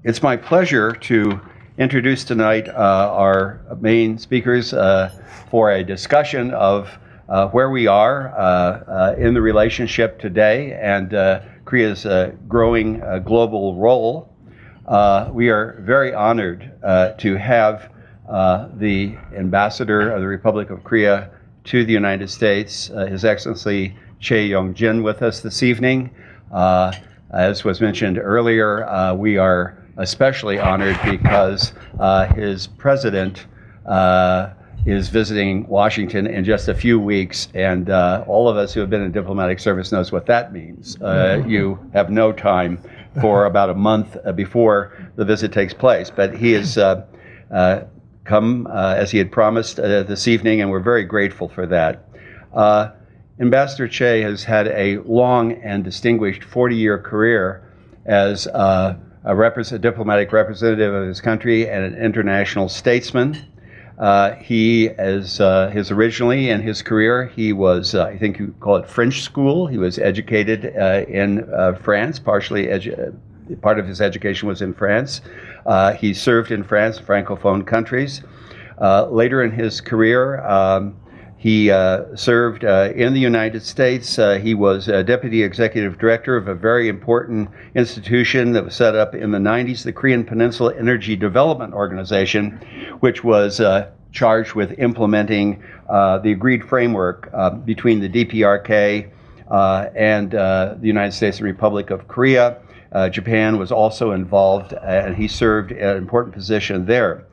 It's my pleasure to introduce tonight our main speakers for a discussion of where we are in the relationship today and Korea's growing global role. We are very honored to have the Ambassador of the Republic of Korea to the United States, His Excellency Choi Young-jin, with us this evening. As was mentioned earlier, we are especially honored because his president is visiting Washington in just a few weeks, and all of us who have been in diplomatic service knows what that means. You have no time for about a month before the visit takes place, but he has come as he had promised this evening, and we're very grateful for that. Ambassador Choi has had a long and distinguished 40-year career as a diplomatic representative of his country and an international statesman. He, as his originally in his career, he was, I think you call it French school. He was educated in France, part of his education was in France. He served in France, Francophone countries. Later in his career, he served in the United States. He was Deputy Executive Director of a very important institution that was set up in the 90s, the Korean Peninsula Energy Development Organization, which was charged with implementing the agreed framework between the DPRK and the United States and Republic of Korea. Japan was also involved, and he served an important position there.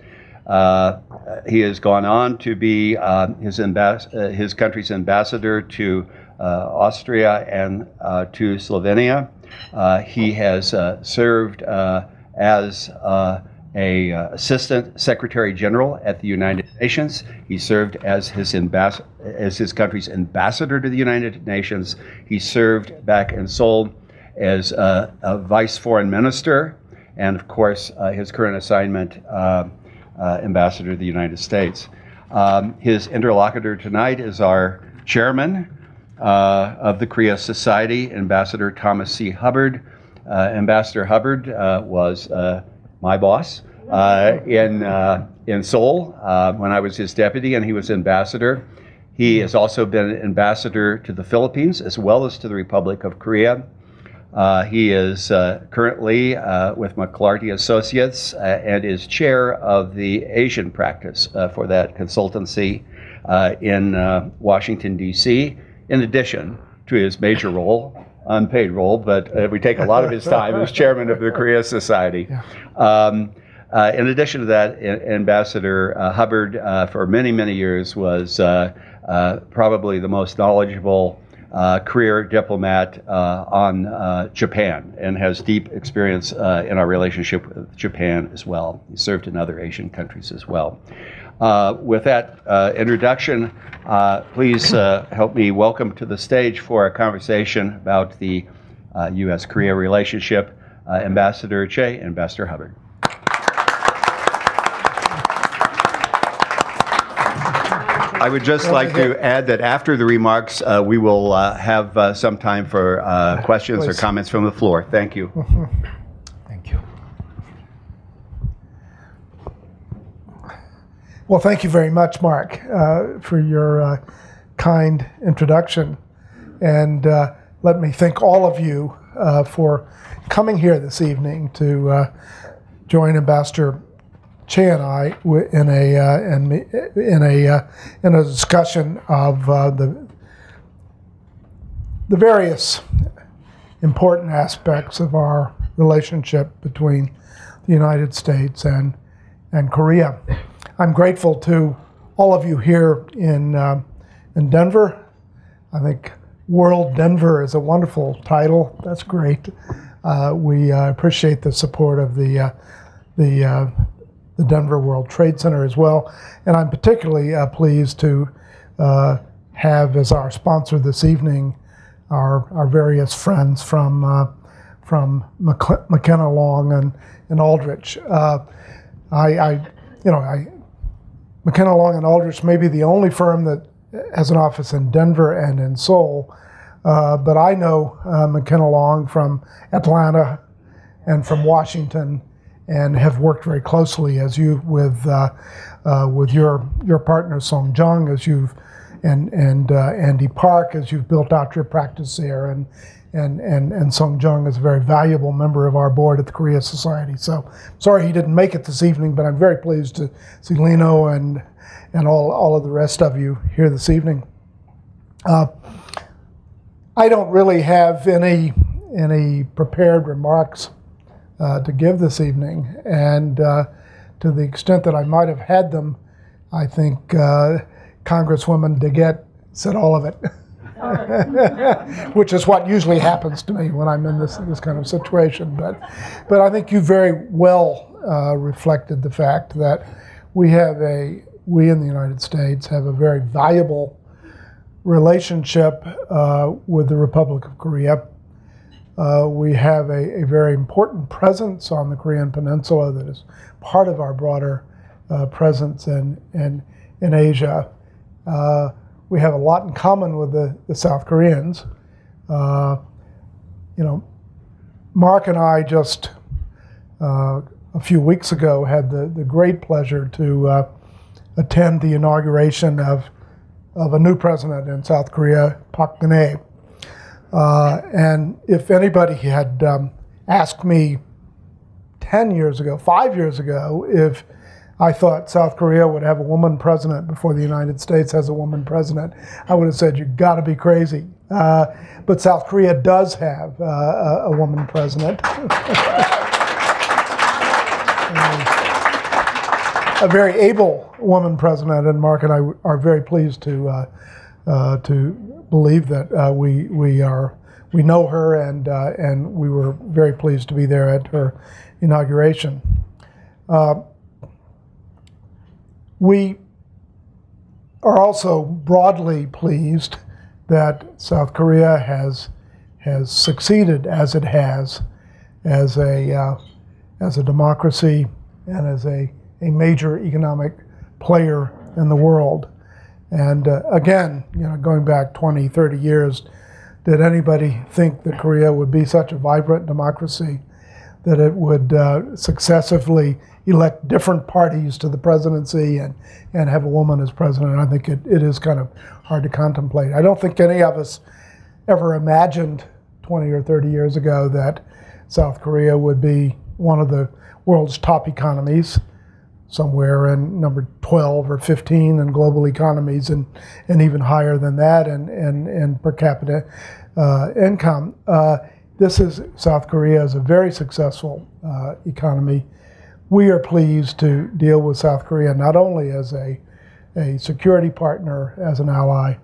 He has gone on to be his country's ambassador to Austria and to Slovenia. He has served as a Assistant Secretary General at the United Nations. He served as his country's ambassador to the United Nations. He served back in Seoul as a Vice Foreign Minister, and of course his current assignment, Ambassador to the United States. His interlocutor tonight is our chairman of the Korea Society, Ambassador Thomas C. Hubbard. Ambassador Hubbard was my boss in Seoul when I was his deputy, and he was ambassador. He has also been ambassador to the Philippines as well as to the Republic of Korea. He is currently with McClarty Associates and is chair of the Asian practice for that consultancy in Washington, D.C., in addition to his major role, unpaid role, but we take a lot of his time as chairman of the Korea Society. In addition to that, Ambassador Hubbard, for many, many years, was probably the most knowledgeable career diplomat on Japan, and has deep experience in our relationship with Japan as well. He served in other Asian countries as well. With that introduction, please help me welcome to the stage for a conversation about the U.S.-Korea relationship, Ambassador Choi and Ambassador Hubbard. I would just like to add that after the remarks, we will have some time for questions or comments from the floor. Thank you. Thank you. Well, thank you very much, Mark, for your kind introduction. And let me thank all of you for coming here this evening to join Ambassador Choi and I in a discussion of the various important aspects of our relationship between the United States and Korea. I'm grateful to all of you here in Denver. I think World Denver is a wonderful title. That's great. We appreciate the support of the Denver World Trade Center as well. And I'm particularly pleased to have as our sponsor this evening our various friends from McKenna Long and Aldrich. McKenna Long and Aldrich may be the only firm that has an office in Denver and in Seoul, but I know McKenna Long from Atlanta and from Washington and have worked very closely as you with your partner Song Jung as you've and Andy Park as you've built out your practice there, and Song Jung is a very valuable member of our board at the Korea Society. So sorry he didn't make it this evening, but I'm very pleased to see Lino and all of the rest of you here this evening. I don't really have any prepared remarks to give this evening, and to the extent that I might have had them, I think Congresswoman DeGette said all of it, which is what usually happens to me when I'm in this kind of situation. But I think you very well reflected the fact that we in the United States have a very valuable relationship with the Republic of Korea. We have a very important presence on the Korean Peninsula that is part of our broader presence in Asia. We have a lot in common with the South Koreans. Mark and I just a few weeks ago had the great pleasure to attend the inauguration of a new president in South Korea, Park Geun-hye. And if anybody had asked me 5 years ago, if I thought South Korea would have a woman president before the United States has a woman president, I would have said, you've got to be crazy. But South Korea does have a woman president. A very able woman president, and Mark and I are very pleased to believe that we know her, and we were very pleased to be there at her inauguration. We are also broadly pleased that South Korea has succeeded as it has as a democracy and as a major economic player in the world. And again, going back 20, 30 years, did anybody think that Korea would be such a vibrant democracy that it would successively elect different parties to the presidency and have a woman as president? I think it is kind of hard to contemplate. I don't think any of us ever imagined 20 or 30 years ago that South Korea would be one of the world's top economies, somewhere in number 12 or 15 in global economies, and even higher than that in per capita income. South Korea is a very successful economy. We are pleased to deal with South Korea not only as a security partner, as an ally,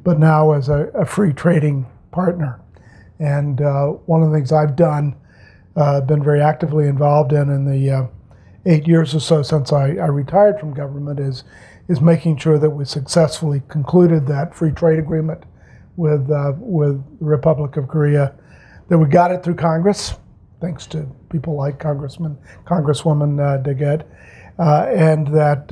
but now as a free trading partner. And one of the things I've done, been very actively involved in the 8 years or so since I retired from government, is making sure that we successfully concluded that free trade agreement with the Republic of Korea, that we got it through Congress, thanks to people like Congresswoman DeGette, and that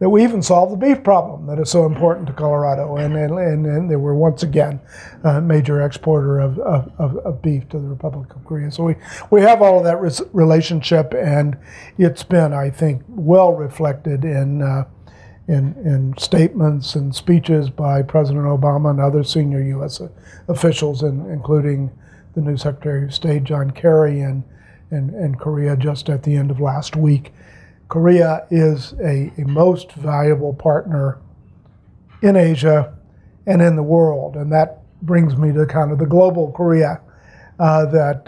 we even solved the beef problem that is so important to Colorado, and they were once again a major exporter of beef to the Republic of Korea. So we have all of that relationship, and it's been, I think, well reflected in statements and speeches by President Obama and other senior U.S. officials, including the new Secretary of State, John Kerry, in Korea just at the end of last week. Korea is a most valuable partner in Asia and in the world, and that brings me to kind of the global Korea, that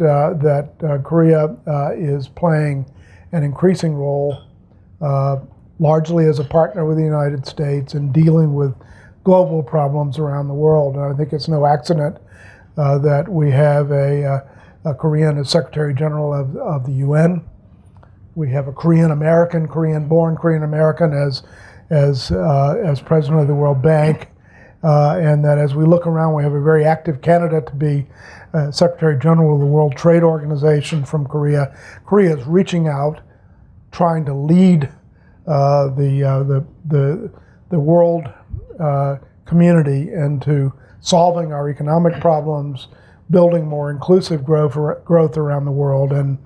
Korea is playing an increasing role, largely as a partner with the United States in dealing with global problems around the world. And I think it's no accident that we have a Korean as Secretary General of the UN. We have a Korean-American, Korean-born Korean-American as President of the World Bank, and that as we look around, we have a very active candidate to be Secretary General of the World Trade Organization from Korea. Korea is reaching out, trying to lead the world community into solving our economic problems, building more inclusive growth around the world and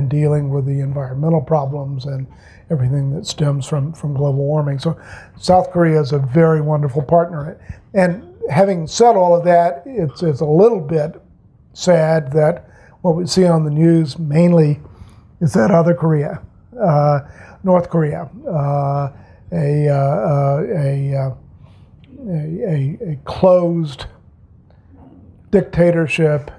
dealing with the environmental problems and everything that stems from global warming. So South Korea is a very wonderful partner. And having said all of that, it's a little bit sad that what we see on the news mainly is that other Korea, North Korea, a closed dictatorship,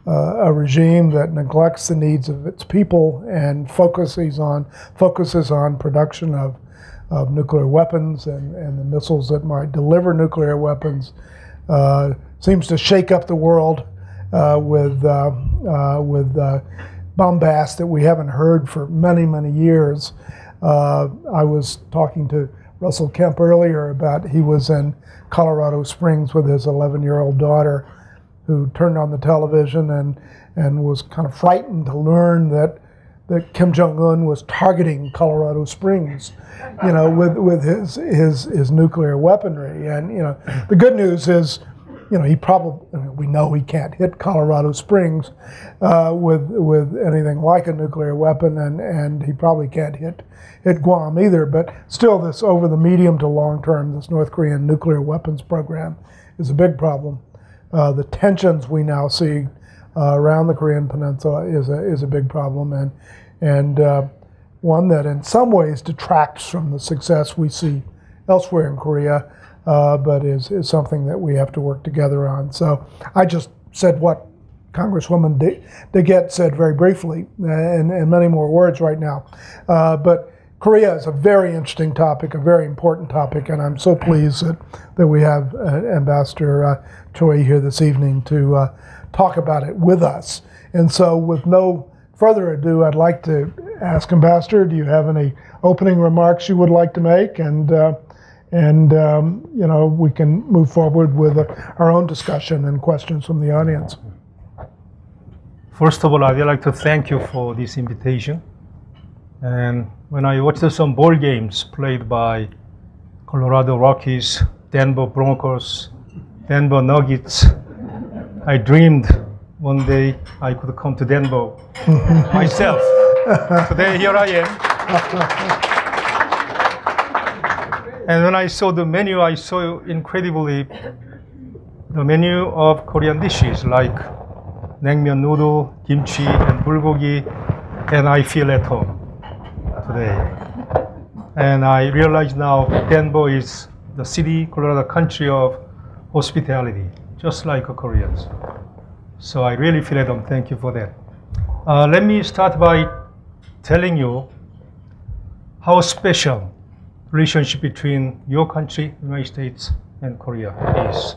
a regime that neglects the needs of its people and focuses on production of nuclear weapons and the missiles that might deliver nuclear weapons, seems to shake up the world with bombast that we haven't heard for many, many years. I was talking to Russell Kemp earlier about he was in Colorado Springs with his 11-year-old daughter, who turned on the television and was kind of frightened to learn that Kim Jong-un was targeting Colorado Springs, with his nuclear weaponry. And the good news is, we know he can't hit Colorado Springs with anything like a nuclear weapon, and he probably can't hit Guam either. But still, this over the medium to long term, this North Korean nuclear weapons program is a big problem. The tensions we now see around the Korean Peninsula is a big problem, and one that in some ways detracts from the success we see elsewhere in Korea, but is something that we have to work together on. So I just said what Congresswoman DeGette said very briefly, and many more words right now. But Korea is a very interesting topic, a very important topic, and I'm so pleased that we have Ambassador Choi here this evening to talk about it with us. And so with no further ado, I'd like to ask Ambassador, do you have any opening remarks you would like to make? And we can move forward with our own discussion and questions from the audience. First of all, I'd like to thank you for this invitation. And when I watched some ball games played by Colorado Rockies, Denver Broncos, Denver Nuggets, I dreamed one day I could come to Denver myself. Today, here I am. And when I saw the menu, I saw incredibly the menu of Korean dishes like naengmyeon noodle, kimchi, and bulgogi, and I feel at home today. And I realize now Denver is the city, Colorado country of hospitality, just like Koreans. So I really feel at home. Thank you for that. Let me start by telling you how special relationship between your country, United States, and Korea is.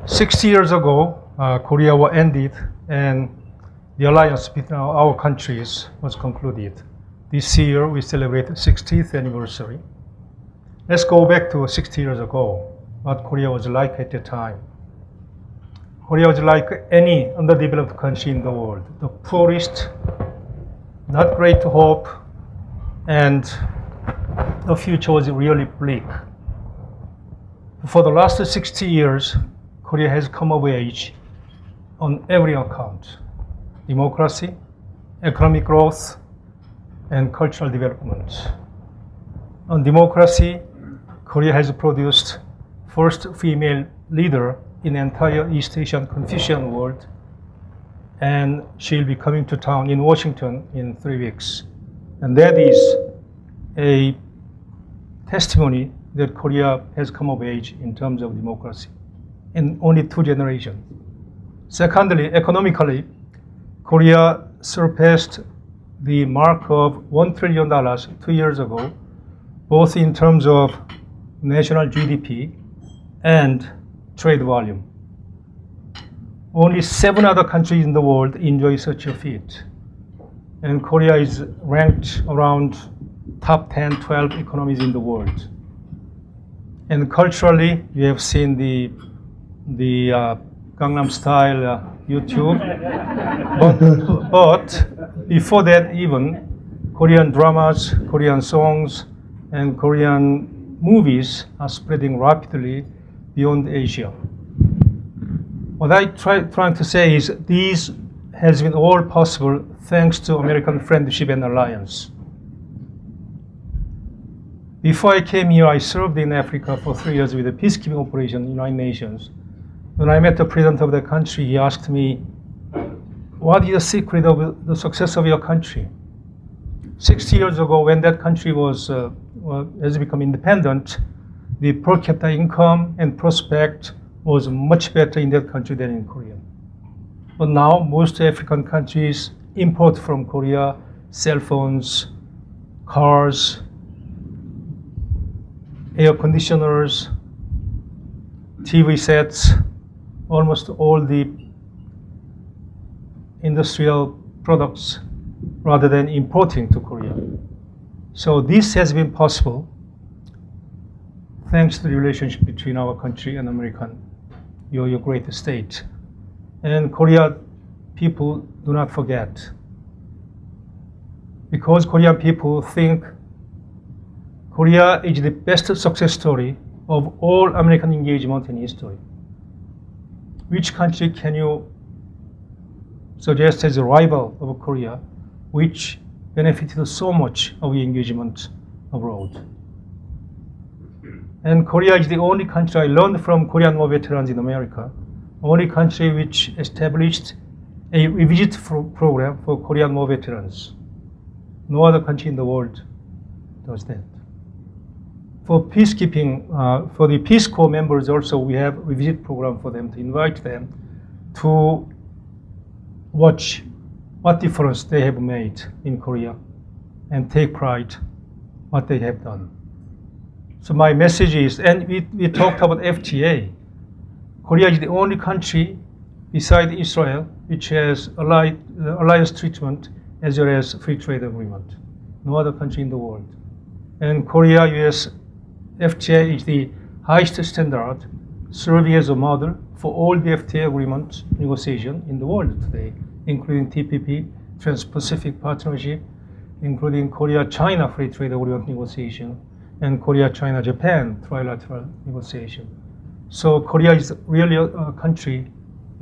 60 years ago, Korea War ended and the alliance between our countries was concluded. This year we celebrate 60th anniversary. Let's go back to 60 years ago, what Korea was like at the time. Korea was like any underdeveloped country in the world, the poorest, not great hope, and the future was really bleak. For the last 60 years, Korea has come of age on every account: democracy, economic growth, and cultural development. On democracy, Korea has produced first female leader in the entire East Asian Confucian world, and she'll be coming to town in Washington in 3 weeks. And that is a testimony that Korea has come of age in terms of democracy in only 2 generations. Secondly, economically, Korea surpassed the mark of $1 trillion 2 years ago, both in terms of national GDP and trade volume. Only 7 other countries in the world enjoy such a feat. And Korea is ranked around top 10, 12 economies in the world. And culturally, you have seen the Gangnam Style YouTube. But before that even, Korean dramas, Korean songs, and Korean movies are spreading rapidly beyond Asia. What I trying to say is these has been all possible thanks to American friendship and alliance. Before I came here, I served in Africa for 3 years with a peacekeeping operation in the United Nations. When I met the president of the country, he asked me, what is the secret of the success of your country? 60 years ago, when that country has become independent, the per capita income and prospect was much better in that country than in Korea. But now, most African countries import from Korea cell phones, cars, air conditioners, TV sets, almost all the industrial products rather than importing to Korea. So this has been possible thanks to the relationship between our country and American, your great state. And Korea people do not forget. Because Korean people think Korea is the best success story of all American engagement in history. Which country can you suggest as a rival of Korea, which benefited so much of the engagement abroad? And Korea is the only country I learned from Korean War veterans in America, only country which established a revisit program for Korean War veterans. No other country in the world does that. For peacekeeping, for the Peace Corps members also, we have a revisit program for them to invite them to watch what difference they have made in Korea and take pride what they have done. So my message is, and we talked about FTA. Korea is the only country beside Israel which has alliance treatment as well as free trade agreement. No other country in the world. And Korea-U.S. FTA is the highest standard, serving as a model for all the FTA agreement negotiation in the world today, including TPP, Trans-Pacific Partnership, including Korea-China Free Trade Agreement negotiation, and Korea-China-Japan trilateral negotiation. So Korea is really a country,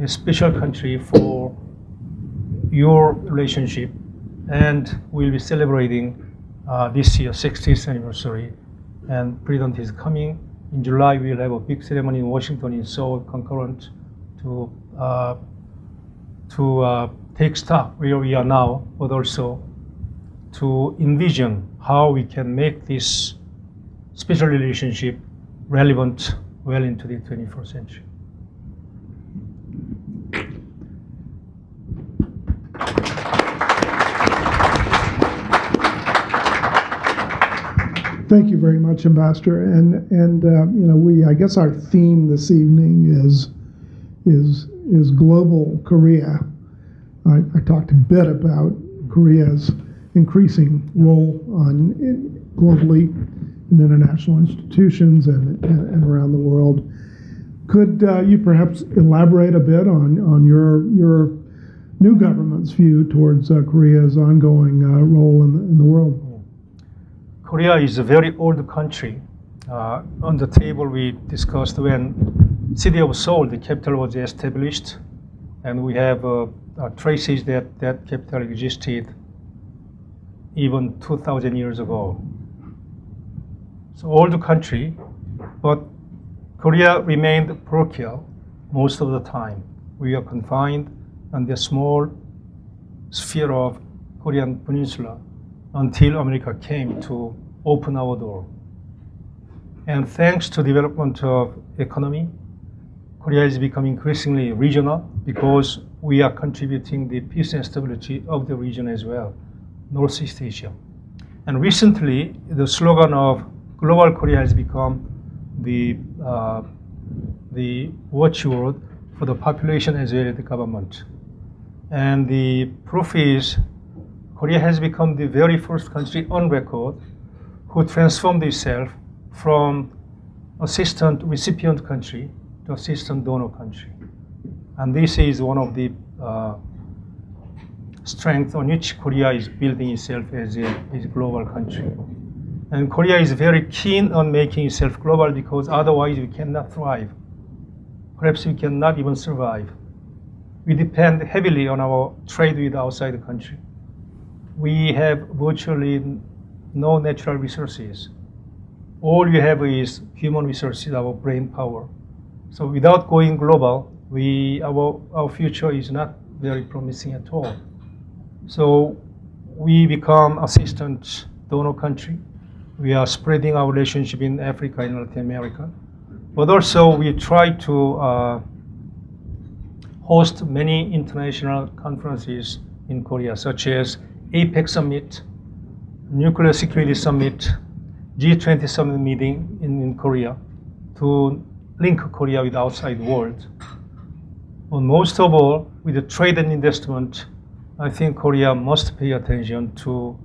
a special country for your relationship, and we'll be celebrating this year 60th anniversary, and President is coming. In July, we'll have a big ceremony in Washington, in Seoul, concurrent to take stock where we are now, but also to envision how we can make this special relationship relevant well into the 21st century. Thank you very much, Ambassador. And you know, I guess our theme this evening is global Korea. I talked a bit about Korea's increasing role globally in international institutions and around the world. Could you perhaps elaborate a bit on your new government's view towards Korea's ongoing role in the world? Korea is a very old country. On the table we discussed when city of Seoul, the capital, was established, and we have traces that capital existed even 2,000 years ago. So old country, but Korea remained parochial most of the time. We are confined in the small sphere of Korean Peninsula until America came to open our door. And thanks to development of economy, Korea is becoming increasingly regional because we are contributing the peace and stability of the region as well, Northeast Asia. And recently, the slogan of Global Korea has become the watchword for the population as well as the government. And the proof is Korea has become the very first country on record who transformed itself from assistant recipient country to assistant donor country. And this is one of the strengths on which Korea is building itself as a global country. And Korea is very keen on making itself global because otherwise we cannot thrive. perhaps we cannot even survive. We depend heavily on our trade with outside the country. We have virtually no natural resources. All we have is human resources, our brain power. So without going global, our future is not very promising at all. So we become assistant donor country. We are spreading our relationship in Africa and Latin America. But also we try to host many international conferences in Korea, such as APEC Summit, Nuclear Security Summit, G20 Summit meeting in Korea to link Korea with the outside world. But most of all, with the trade and investment, I think Korea must pay attention to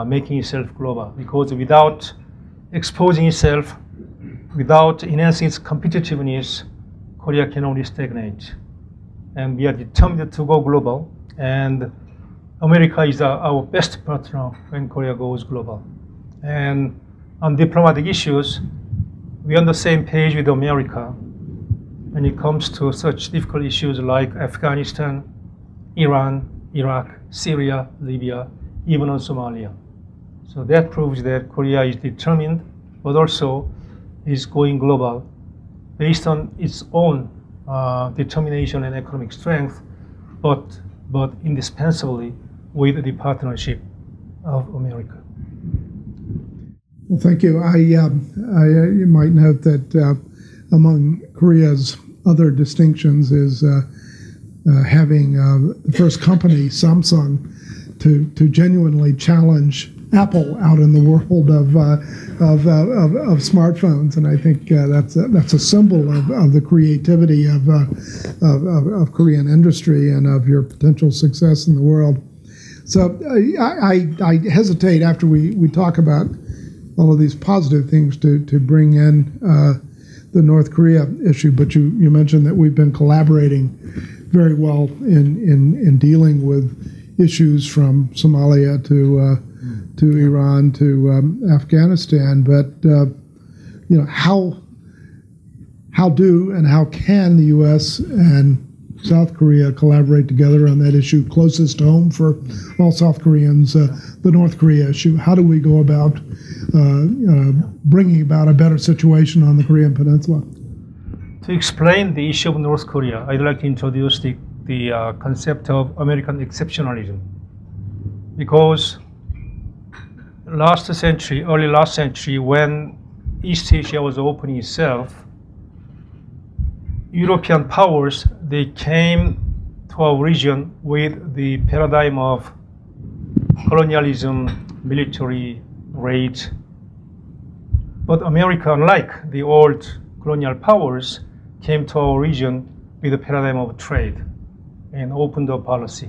making itself global, because without exposing itself, without enhancing its competitiveness, Korea can only stagnate. And we are determined to go global, and America is our best partner when Korea goes global. And on diplomatic issues, we are on the same page with America when it comes to such difficult issues like Afghanistan, Iran, Iraq, Syria, Libya, even on Somalia. So that proves that Korea is determined, but also is going global based on its own determination and economic strength, but indispensably with the partnership of America. Well, thank you. You might note that among Korea's other distinctions is having the first company, Samsung, to genuinely challenge Apple out in the world of smartphones, and I think that's a symbol of the creativity of Korean industry and of your potential success in the world. So I hesitate after we talk about all of these positive things to bring in the North Korea issue, but you mentioned that we've been collaborating very well in dealing with issues from Somalia to Iran to Afghanistan. But how do and how can the U.S. and South Korea collaborate together on that issue closest home for all South Koreans, the North Korea issue? How do we go about bringing about a better situation on the Korean Peninsula? To explain the issue of North Korea, I'd like to introduce the concept of American exceptionalism. Because early last century, when East Asia was opening itself, European powers, they came to our region with the paradigm of colonialism, military raids. But America, unlike the old colonial powers, came to our region with a paradigm of trade and open door policy.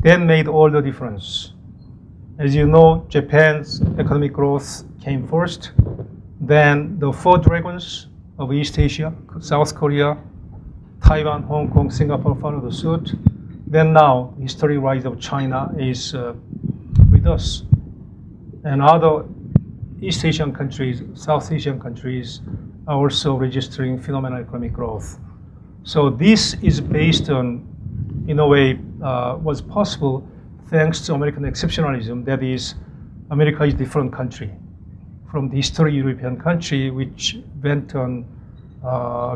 That made all the difference. As you know, Japan's economic growth came first, then the four dragons of East Asia, South Korea, Taiwan, Hong Kong, Singapore followed suit. Then now, the historic rise of China is with us. And other East Asian countries, South Asian countries are also registering phenomenal economic growth. So this is based on, in a way, was possible thanks to American exceptionalism. That is, America is a different country from the historic European country, which went on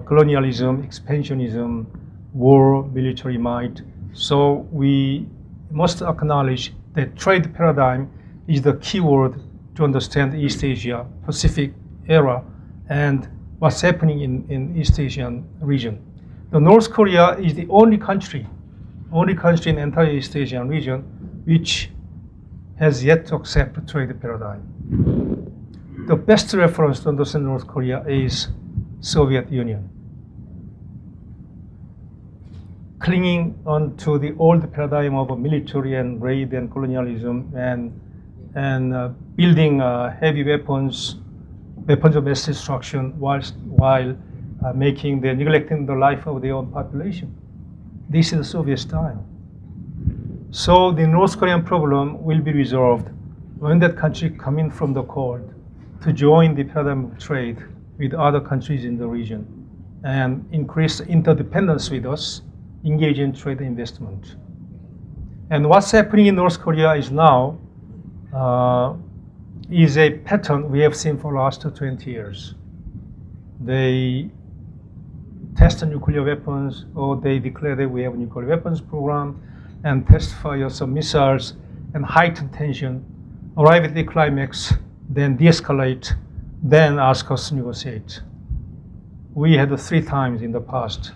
colonialism, expansionism, war, military might. So we must acknowledge that trade paradigm is the key word to understand East Asia, Pacific era, and what's happening in East Asian region. The North Korea is the only country in the entire East Asian region which has yet to accept the trade paradigm. The best reference to understand North Korea is Soviet Union. Clinging on to the old paradigm of military and raid and colonialism and building heavy weapons of mass destruction while neglecting the life of their own population. This is the Soviet style. So the North Korean problem will be resolved when that country comes in from the cold to join the paradigm of trade with other countries in the region. and increase interdependence with us, engage in trade investment. And what's happening in North Korea is now is a pattern we have seen for the last 20 years. They test nuclear weapons, or they declare that we have a nuclear weapons program, and test fire some missiles, and heighten tension, arrive at the climax, then de-escalate, then ask us to negotiate. We had 3 times in the past.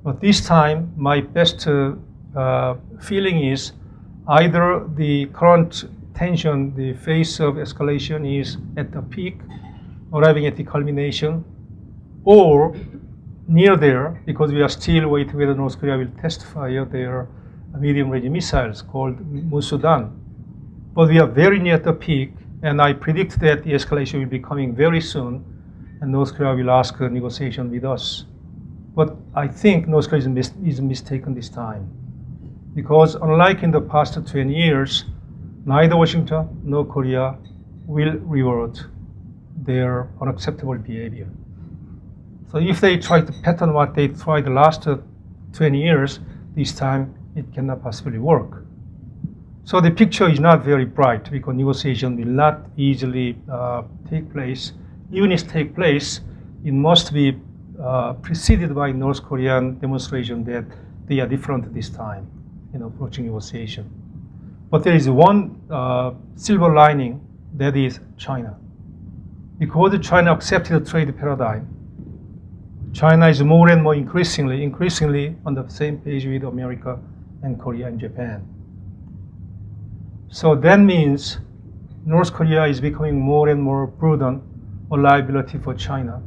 But this time, my best feeling is either the current tension, the phase of escalation is at the peak, arriving at the culmination, or near there, because we are still waiting whether North Korea will test fire their medium-range missiles called Musudan. But we are very near the peak, and I predict that the escalation will be coming very soon, and North Korea will ask a negotiation with us. But I think North Korea is mistaken this time, because unlike in the past 20 years, neither Washington nor Korea will reward their unacceptable behavior. So if they try to pattern what they tried the last 20 years, this time it cannot possibly work. So the picture is not very bright, because negotiation will not easily take place. Even if it takes place, it must be preceded by North Korean demonstration that they are different this time in approaching negotiation. But there is one silver lining, that is China. Because China accepted the trade paradigm, China is more and more increasingly on the same page with America and Korea and Japan. So that means North Korea is becoming more and more burden or liability for China.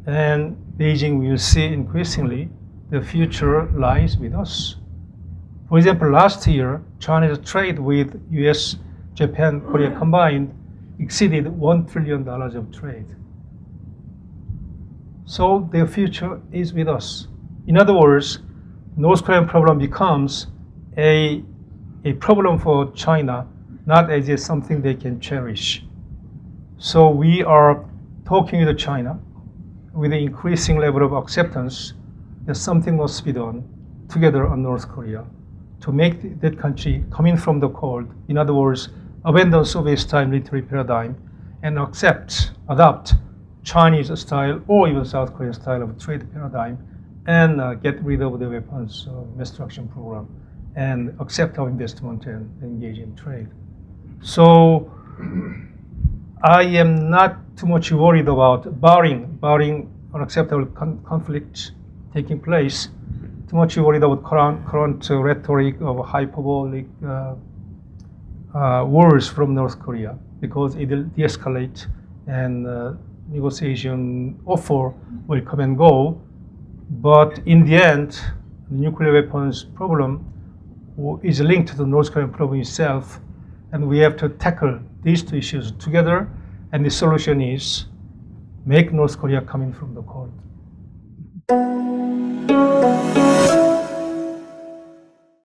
And Beijing will see increasingly the future lies with us. For example, last year, China's trade with US, Japan, Korea combined exceeded $1 trillion of trade. So their future is with us. In other words, North Korean problem becomes a problem for China, not as something they can cherish. So we are talking with China with an increasing level of acceptance that something must be done together on North Korea to make that country come in from the cold. In other words, abandon Soviet-style military paradigm and adopt Chinese style or even South Korean style of trade paradigm, and get rid of the weapons mass destruction program and accept our investment and engage in trade. So I am not too much worried about, barring unacceptable conflict taking place, too much worried about current rhetoric of hyperbolic words from North Korea, because it will de-escalate and negotiation offer will come and go. But in the end, the nuclear weapons problem is linked to the North Korean problem itself, and we have to tackle these 2 issues together, and the solution is make North Korea come in from the cold.